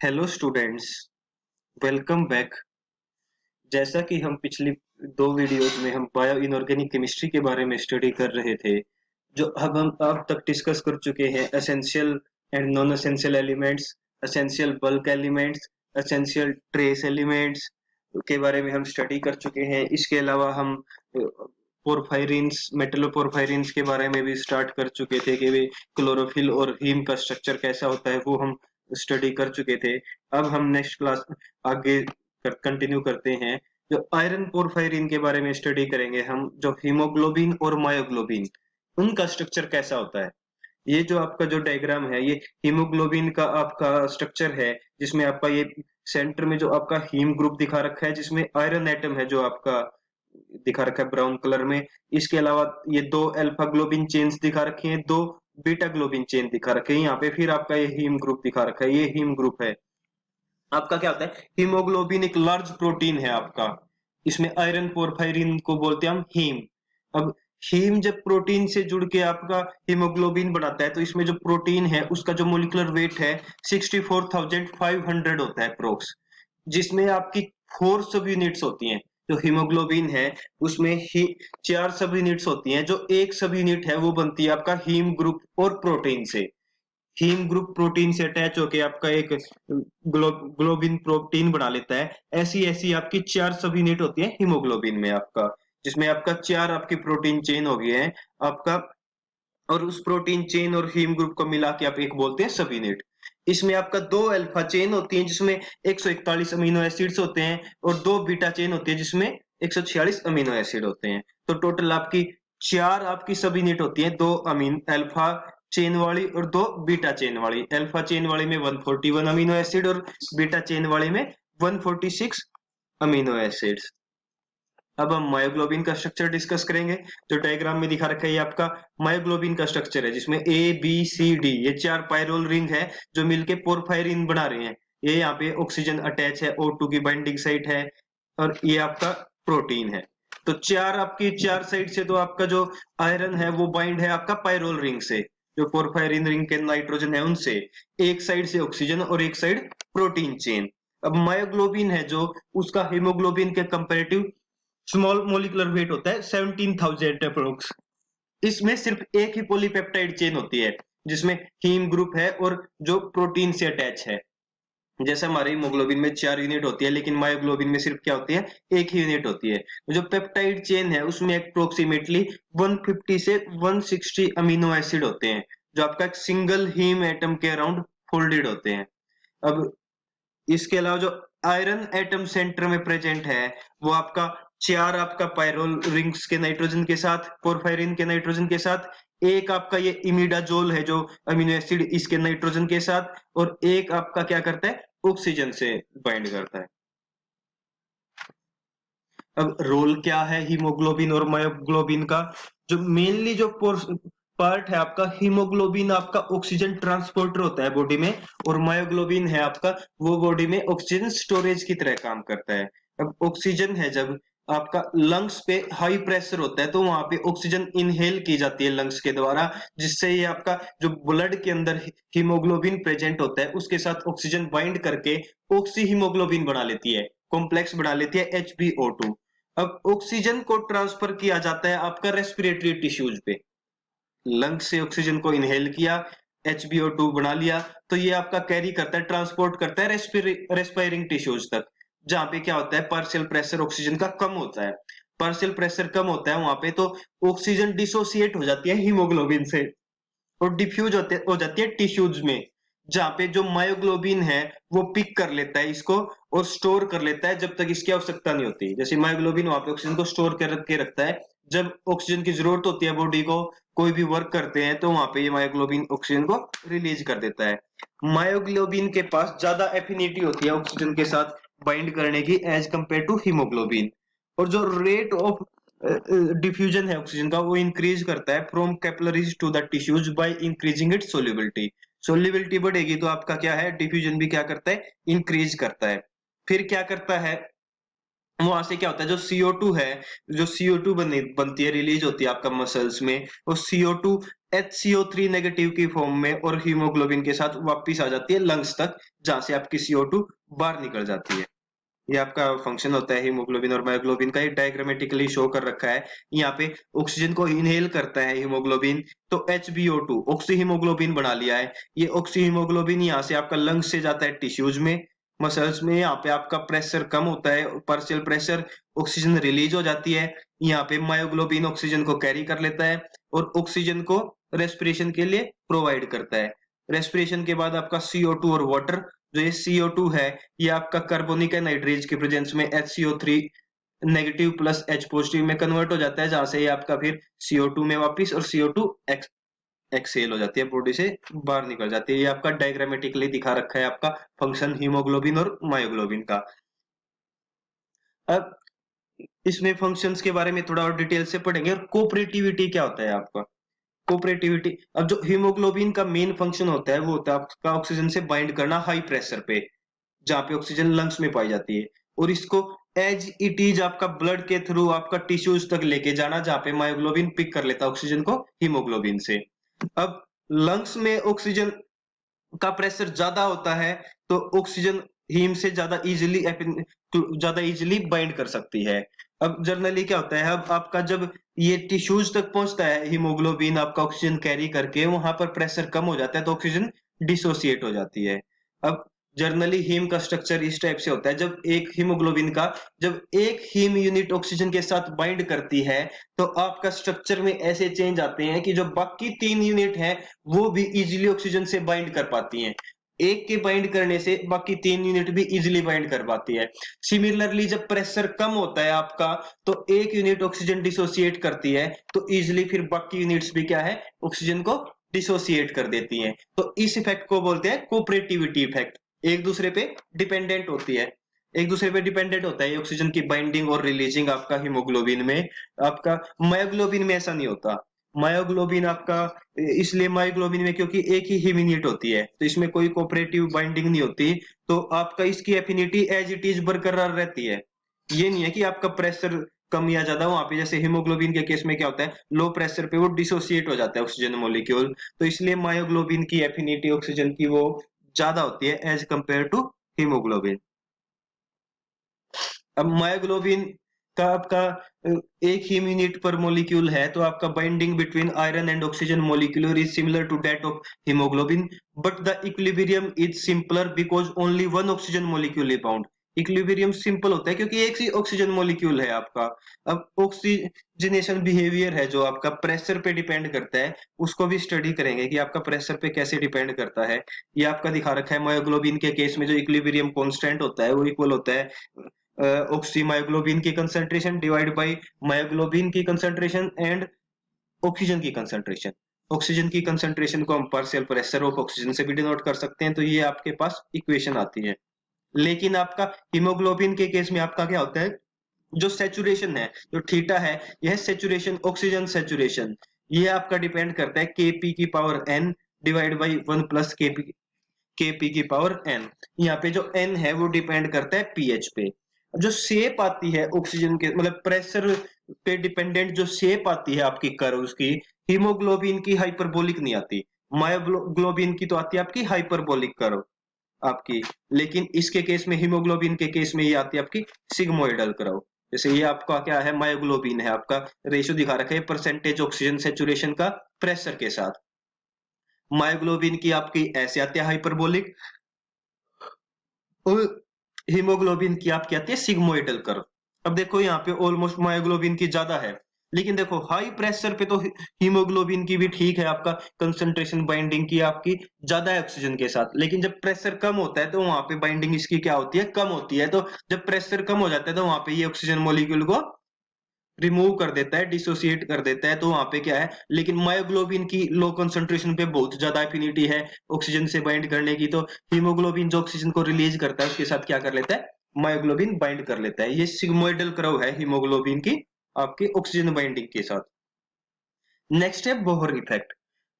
Hello students, welcome back. जैसा कि हम पिछली दो वीडियोज में हम बायो इनऑर्गेनिक केमिस्ट्री के बारे में स्टडी कर रहे थे, जो अब तक डिस्कस कर चुके हैं essential and non essential elements, essential bulk elements, essential trace elements के बारे में हम स्टडी कर चुके हैं। इसके अलावा हम पोरफायरिन्स, मेटलोपोरफायरिन्स के बारे में भी स्टार्ट कर चुके थे कि वे क्लोरोफिल और हीम का स्ट्रक्चर कैसा होता है, वो हम स्टडी कर चुके थे। अब हम नेक्स्ट क्लास आगे कंटिन्यू करते हैं। जो आयरन पोरफायरिन के बारे में स्टडी करेंगे हम, जो हीमोग्लोबिन और मायोग्लोबिन, उनका स्ट्रक्चर कैसा होता है। ये जो आपका जो डायग्राम है, ये हीमोग्लोबिन का आपका स्ट्रक्चर है, जिसमें आपका ये सेंटर में जो आपका हीम ग्रुप दिखा रखा है, जिसमें आयरन एटम है जो आपका दिखा रखा है ब्राउन कलर में। इसके अलावा ये दो अल्फा ग्लोबिन चेन्स दिखा रखी हैं, दो बीटा ग्लोबिन चेन दिखा रखे हैं यहाँ पे। फिर आपका ये हीम ग्रुप दिखा रखा है, ये हीम ग्रुप है आपका। क्या होता है, हीमोग्लोबिन एक लार्ज प्रोटीन है आपका। इसमें आयरन पोरफायरिन को बोलते हैं हम हीम। अब हीम जब प्रोटीन से जुड़ के आपका हीमोग्लोबिन बनाता है, तो इसमें जो प्रोटीन है उसका जो मोलिकुलर वेट है 64,500 होता है प्रोक्स, जिसमें आपकी 4 सब यूनिट्स होती हैं। जो हीमोग्लोबिन है उसमें ही 4 सब यूनिट्स होती हैं। जो एक सब यूनिट है वो बनती है आपका हीम ग्रुप और प्रोटीन से। हीम ग्रुप प्रोटीन से अटैच होके आपका एक ग्लोबिन प्रोटीन बना लेता है। ऐसी ऐसी आपकी 4 सब यूनिट होती है हीमोग्लोबिन में आपका, जिसमें आपका 4 आपकी प्रोटीन चेन हो गए हैं आपका। और उस प्रोटीन चेन और हीम ग्रुप को मिला के आप एक बोलते हैं सब यूनिट। इसमें आपका 2 अल्फा चेन होती है जिसमें 141 अमीनो एसिड्स होते हैं, और 2 बीटा चेन होती है जिसमें 146 अमीनो एसिड होते हैं। तो टोटल आपकी 4 आपकी सब यूनिट होती है, 2 अमीन अल्फा चेन वाली और 2 बीटा चेन वाली। अल्फा चेन वाली में 141 अमीनो एसिड और बीटा चेन वाली में 146 अमीनो एसिड्स। अब हम मायोग्लोबिन का स्ट्रक्चर डिस्कस करेंगे। जो डायग्राम में दिखा रखा है ये आपका मायोग्लोबिन का स्ट्रक्चर है, जिसमें ए बी सी डी ये 4 पायरोल रिंग है जो मिलके पोरफायरिन बना रहे हैं। ये यहाँ पे ऑक्सीजन अटैच है, O2 की बाइंडिंग साइट है, और ये आपका प्रोटीन है। तो 4 आपकी 4 साइड से तो आपका जो आयरन है वो बाइंड है आपका पायरोल रिंग से, जो पोरफायरिन रिंग के नाइट्रोजन है उनसे। एक साइड से ऑक्सीजन और एक साइड प्रोटीन चेन। अब मायोग्लोबिन है जो, उसका हीमोग्लोबिन के कंपेरेटिव स्मॉल मोलिकुलर वेट होता है 17,000 अप्रोक्स। इसमें सिर्फ एक ही पॉलीपेप्टाइड चेन होती है, जिसमें हीम ग्रुप है और जो प्रोटीन से अटैच है। जैसे हमारे हीमोग्लोबिन में 4 यूनिट होती है, लेकिन मायोग्लोबिन में सिर्फ क्या होती है, एक ही यूनिट होती है। जो पेप्टाइड चेन है उसमें अप्रोक्सीमेटली 150 से 160 अमीनो एसिड होते हैं, जो आपका एक सिंगल हीम एटम के अराउंड फोल्डेड होते हैं। अब इसके अलावा जो आयरन एटम सेंटर में प्रेजेंट है, वो आपका 4 आपका पायरोल रिंग्स के नाइट्रोजन के साथ, पोरफायरिन के नाइट्रोजन के साथ, एक आपका ये इमिडाजोल है जो अमीनो एसिड इसके नाइट्रोजन के साथ, और एक आपका क्या करता है, ऑक्सीजन से बाइंड करता है। अब रोल क्या है हीमोग्लोबिन और मायोग्लोबिन का। जो मेनली जो पार्ट है आपका, हीमोग्लोबिन आपका ऑक्सीजन ट्रांसपोर्टर होता है बॉडी में, और मायोग्लोबिन है आपका वो बॉडी में ऑक्सीजन स्टोरेज की तरह काम करता है। अब ऑक्सीजन है जब आपका लंग्स पे हाई प्रेशर होता है, तो वहां पे ऑक्सीजन इनहेल की जाती है लंग्स के द्वारा, जिससे ये आपका जो ब्लड के अंदर हीमोग्लोबिन प्रेजेंट होता है उसके साथ ऑक्सीजन बाइंड करके ऑक्सी हीमोग्लोबिन बना लेती है, कॉम्प्लेक्स बना लेती है HbO2। अब ऑक्सीजन को ट्रांसफर किया जाता है आपका रेस्पिरेटरी टिश्यूज पे। लंग्स से ऑक्सीजन को इनहेल किया, HbO2 बना लिया, तो ये आपका कैरी करता है, ट्रांसपोर्ट करता है रेस्पिरेटिंग टिश्यूज तक, जहां पे क्या होता है, पार्शियल प्रेशर ऑक्सीजन का कम होता है। पार्शियल प्रेशर कम होता है वहां पे, तो ऑक्सीजन डिसोसिएट हो जाती है हीमोग्लोबिन से और डिफ्यूज हो जाती है टिश्यूज में, जहां पे जो मायोग्लोबिन है वो पिक कर लेता है इसको और स्टोर कर लेता है जब तक इसकी आवश्यकता नहीं होती। जैसे मायोग्लोबिन वहां पे ऑक्सीजन को स्टोर करके रखता है, जब ऑक्सीजन की जरूरत होती है बॉडी को, कोई भी वर्क करते हैं, तो वहां पे ये मायोग्लोबिन ऑक्सीजन को रिलीज कर देता है। मायोग्लोबिन के पास ज्यादा एफिनिटी होती है ऑक्सीजन के साथ बाइंड करने की एज कंपेयर टू हीमोग्लोबिन। और जो रेट ऑफ डिफ्यूजन है ऑक्सीजन का, वो इंक्रीज करता है from capillaries to the tissues by increasing its solubility. Solubility बढ़ेगी तो आपका क्या है, डिफ्यूजन भी क्या करता है, इंक्रीज करता है। फिर क्या करता है वहां से क्या होता है, जो CO2 है, जो CO2 बनती है, रिलीज होती है आपका मसल्स में, वो CO2 HCO3 नेगेटिव की फॉर्म में और हीमोग्लोबिन के साथ वापस आ जाती है लंग्स तक, जहां से आपकी CO2 बाहर निकल जाती है। ये आपका फंक्शन होता है हीमोग्लोबिन और मायोग्लोबिन का, एक डायग्रामेटिकली शो कर रखा है। यहाँ पे ऑक्सीजन को इनहेल करता है हीमोग्लोबिन, तो HbO2 ऑक्सी हीमोग्लोबिन बना लिया है। ये ऑक्सी हीमोग्लोबिन यहाँ से आपका लंग्स से जाता है टिश्यूज में, मसल्स में। यहाँ पे आपका प्रेशर कम होता है, पार्शियल प्रेशर, ऑक्सीजन रिलीज हो जाती है। यहाँ पे मायोग्लोबिन ऑक्सीजन को कैरी कर लेता है और ऑक्सीजन को रेस्पिरेशन के लिए प्रोवाइड करता है। रेस्पिरेशन के बाद आपका CO2 और वाटर, जो ये CO2 है, ये आपका कार्बोनिक एनहाइड्रेज के प्रेजेंस में HCO3 negative plus H positive में कन्वर्ट हो जाता है, जहां से ये आपका फिर CO2 में वापस, और CO2 एक्सेल हो जाती है, बॉडी से बाहर निकल जाती है। ये आपका डायग्रामेटिकली दिखा रखा है आपका फंक्शन हीमोग्लोबिन और मायोग्लोबिन का। अब इसमें फंक्शंस के बारे में थोड़ा और डिटेल से पढ़ेंगे। और कोऑपरेटिविटी क्या होता है आपका, कोऑपरेटिविटी, अब जो हीमोग्लोबिन का मेन फंक्शन होता है वो होता है आपका ऑक्सीजन से बाइंड करना हाई प्रेशर पे, जहां पे ऑक्सीजन लंग्स में पाई जाती है, और इसको एज इट इज आपका ब्लड के थ्रू आपका टिश्यूज तक लेके जाना, जहां पे मायोग्लोबिन पिक कर लेता है ऑक्सीजन को हीमोग्लोबिन से। अब लंग्स में ऑक्सीजन का प्रेशर ज्यादा होता है, तो ऑक्सीजन हीम से ज्यादा इजिली बाइंड कर सकती है। अब जनरली क्या होता है, अब आपका जब ये टिश्यूज तक पहुंचता है हीमोग्लोबिन आपका ऑक्सीजन कैरी करके, वहां पर प्रेशर कम हो जाता है, तो ऑक्सीजन डिसोसिएट हो जाती है। अब जनरली हीम का स्ट्रक्चर इस टाइप से होता है, जब एक हीम यूनिट ऑक्सीजन के साथ बाइंड करती है, तो आपका स्ट्रक्चर में ऐसे चेंज आते हैं कि जो बाकी 3 यूनिट हैं वो भी इजीली ऑक्सीजन से बाइंड कर पाती हैं। एक के बाइंड करने से बाकी 3 यूनिट भी इजीली बाइंड कर पाती है। सिमिलरली जब प्रेशर कम होता है आपका, तो एक यूनिट ऑक्सीजन डिसोसिएट करती है, तो इजीली फिर बाकी यूनिट्स भी क्या है, ऑक्सीजन को डिसोसिएट कर देती हैं। तो इस इफेक्ट को बोलते हैं कोऑपरेटिविटी इफेक्ट। एक दूसरे पे डिपेंडेंट होती है, एक दूसरे पे डिपेंडेंट होता है ऑक्सीजन की बाइंडिंग और रिलीजिंग आपका हीमोग्लोबिन में। आपका मायोग्लोबिन में ऐसा नहीं होता। मायोग्लोबिन आपका, इसलिए मायोग्लोबिन में क्योंकि एक ही हीम यूनिट होती है, तो इसमें कोई कोऑपरेटिव बाइंडिंग नहीं होती, तो आपका इसकी एफिनिटी एज इट इज बरकरार रहती है। ये नहीं है कि आपका प्रेशर कम या ज्यादा, वहां पे जैसे हीमोग्लोबिन के केस में क्या होता है, लो प्रेशर पे वो डिसोसिएट हो जाता है ऑक्सीजन मॉलिक्यूल, तो इसलिए मायोग्लोबिन की एफिनिटी ऑक्सीजन की वो ज्यादा होती है एज कंपेयर टू हीमोग्लोबिन। अब मायोग्लोबिन का आपका एक ही यूनिट पर मॉलिक्यूल है, तो आपका binding between iron and oxygen molecule is similar to that of haemoglobin, but the equilibrium is simpler because only one oxygen molecule is bound. Equilibrium simple होता है क्योंकि एक ही ऑक्सीजन मॉलिक्यूल है आपका। अब ऑक्सीजनेशन बिहेवियर है जो आपका प्रेशर पे डिपेंड करता है, उसको भी स्टडी करेंगे कि आपका प्रेशर पे कैसे डिपेंड करता है। ये आपका दिखा रखा है, मायोग्लोबिन के केस में जो इक्विलिब्रियम कांस्टेंट होता है वो इक्वल होता है ऑक्सी मायोग्लोबिन की कंसंट्रेशन डिवाइड बाय मायोग्लोबिन की कंसंट्रेशन एंड ऑक्सीजन की कंसंट्रेशन। ऑक्सीजन की कंसंट्रेशन को हम पार्शियल प्रेशर ऑफ ऑक्सीजन से भी डिनोट कर सकते हैं, तो ये आपके पास इक्वेशन आती है। लेकिन आपका हीमोग्लोबिन के केस में आपका क्या होता है, जो सेचुरेशन है, जो थीटा है, यह सेचुरेशन, ऑक्सीजन सेचुरेशन, ये आपका डिपेंड करता है Kp की power n divide by 1 plus Kp की पावर n। यहाँ पे जो n है वो डिपेंड करता है pH पे। जो शेप आती है ऑक्सीजन के, मतलब प्रेशर पे डिपेंडेंट जो शेप आती है आपकी कर्व्स की, हीमोग्लोबिन की हाइपरबोलिक नहीं आती, मायोग्लोबिन की तो आती है आपकी हाइपरबोलिक कर्व आपकी। लेकिन इसके केस में, हीमोग्लोबिन के केस में ये आती है आपकी सिग्मोइडल कर्व। जैसे ये आपका क्या है, मायोग्लोबिन है, आपका रेशियो दिखा रखा है परसेंटेज ऑक्सीजन सेचुरेशन का प्रेशर के साथ। मायोग्लोबिन की आपकी ऐसे आती है हाइपरबोलिक, और हीमोग्लोबिन की आपकी आती है सिग्मोइडल कर्व। अब देखो यहाँ पे ऑलमोस्ट मायोग्लोबिन की ज्यादा है, लेकिन देखो हाई प्रेशर पे तो हीमोग्लोबिन की भी ठीक है, आपका कंसंट्रेशन बाइंडिंग की आपकी ज्यादा है ऑक्सीजन के साथ, लेकिन जब प्रेशर कम होता है तो वहां पे बाइंडिंग इसकी क्या होती है, कम होती है। तो जब प्रेशर कम हो जाता है तो वहां पे ये ऑक्सीजन मॉलिक्यूल को रिमूव कर देता है, डिसोसिएट कर देता है, तो वहां पे क्या है। लेकिन मायोग्लोबिन की लो कंसंट्रेशन पे बहुत ज्यादा एफिनिटी है ऑक्सीजन से बाइंड करने की, तो हीमोग्लोबिन जो ऑक्सीजन को रिलीज करता है उसके साथ क्या कर लेता है, मायोग्लोबिन बाइंड कर लेता है। ये सिग्मोइडल कर्व है हीमोग्लोबिन की आपकी ऑक्सीजन बाइंडिंग के साथ। नेक्स्ट है बोहर इफेक्ट।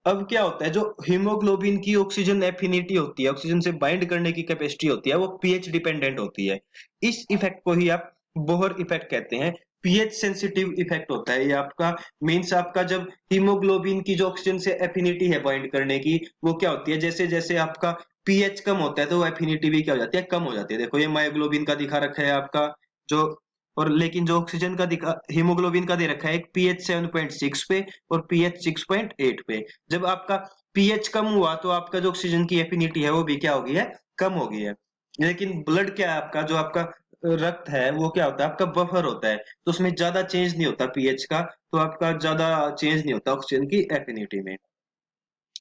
अब क्या होता है, जो हीमोग्लोबिन की ऑक्सीजन एफिनिटी होती है, ऑक्सीजन से बाइंड करने की कैपेसिटी होती है, वो पीएच डिपेंडेंट होती है। इस इफेक्ट को ही आप बोहर इफेक्ट कहते हैं। पीएच सेंसिटिव इफेक्ट होता है ये आपका, मीन्स आपका जब हीमोग्लोबिन की जो ऑक्सीजन से एफिनिटी है बाइंड करने की, वो क्या होती है, जैसे जैसे आपका पीएच कम होता है तो वो एफिनिटी भी क्या हो जाती है, कम हो जाती है। देखो ये मायोग्लोबिन का दिखा रखा है आपका जो, और लेकिन जो ऑक्सीजन का दिखा, हीमोग्लोबिन का दे रखा है एक पीएच 7.6 पे और पीएच 6.8 पे। जब आपका पीएच कम हुआ तो आपका जो ऑक्सीजन की एफिनिटी है वो भी क्या हो गई है, कम हो गई है। लेकिन ब्लड क्या है आपका, जो आपका रक्त है वो क्या होता है, आपका बफर होता है, तो उसमें ज्यादा चेंज नहीं होता पीएच का, तो आपका ज्यादा चेंज नहीं होता ऑक्सीजन की एफिनिटी में।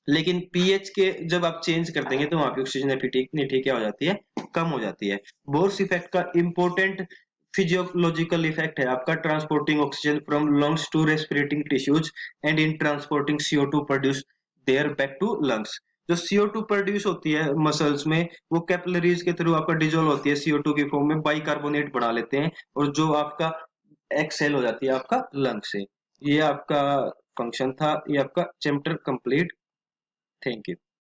लेकिन पीएच के जब आप चेंज कर देंगे तो वहां पे ऑक्सीजन एफिनिटी क्या हो जाती है, कम हो जाती है। बोर्स इफेक्ट का इंपॉर्टेंट फिजियोलॉजिकल इफेक्ट है आपका transporting oxygen from lungs to respirating tissues and in transporting CO2 produce there back to lungs. जो CO2 प्रोड्यूस होती है मसल्स में, वो कैपिलरीज के थ्रू आपका डिजोल्व होती है CO2 की फॉर्म में, बाइकार्बोनेट बना लेते हैं, और जो आपका एक्सेल हो जाती है आपका लंग से। ये आपका फंक्शन था, ये आपका चैप्टर कंप्लीट। Thank you.